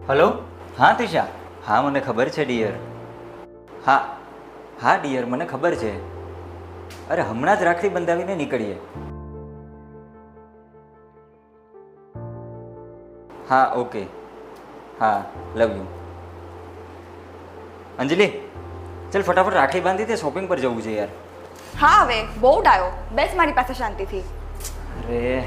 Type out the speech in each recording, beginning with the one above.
Hello, હા તિશા. હા મને ખબર છે ડિયર. હા હા ડિયર, મને ખબર છે. અરે હમણાં જ રાખડી બંધાવીને નીકળીએ. હા ઓકે. હા, લવ યુ. અંજલિ, ચાલ ફટાફટ રાખડી બાંધી દે, શોપિંગ પર જવું છે યાર. હા હવે બહુ ડાયો, બેસ મારી પાસે શાંતિથી. અરે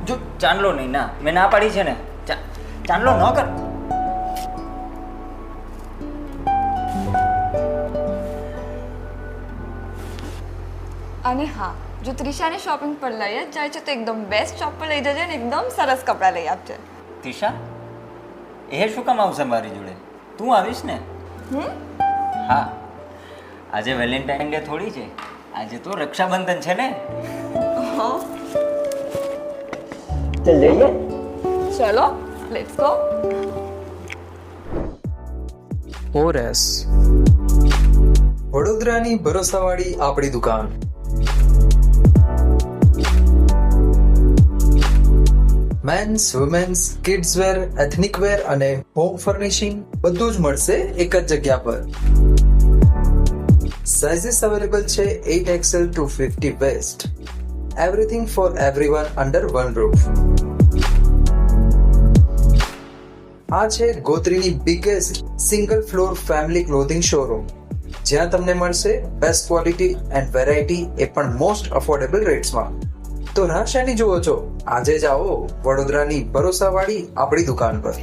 જો ચાંદલો નહીં, ના મેં ના પાડી છે ને. ચાંદલો ન કર. અને હા, જો ત્રિશાને શોપિંગ પર લઈ જ જાય છે તો એકદમ બેસ્ટ શોપ પર લઈ જજે ને એકદમ સરસ કપડાં લઈ આપજે. તિશા, એ શું કામ આવશે મારી જોડે? તું આવીશ ને? હા, આજે વેલેન્ટાઇન ડે થોડી છે, આજે તો રક્ષાબંધન છે ને. ચાલ જઈએ. ચલો લેટ્સ ગો. ઓરેસ, વડોદરાની ભરોસાવાળી આપણી દુકાન. Men's, women's, kids wear, ethnic wear અને હોમ ફર્નિશિંગ બધું જ મળશે એક જ જગ્યા પર. સાઇઝીસ અવેલેબલ છે 8XL to 50 waist. Everything for everyone under one roof. આ છે ગોત્રીની biggest single floor family clothing showroom, જ્યાં તમને મળશે બેસ્ટ ક્વોલિટી એન્ડ વેરાયટી, એ પણ મોસ્ટ અફોર્ડેબલ રેટ્સમાં. તો રાહ શેની જુઓ છો? આજે જ આવો વડોદરાની ભરોસાવાળી આપણી દુકાન પર.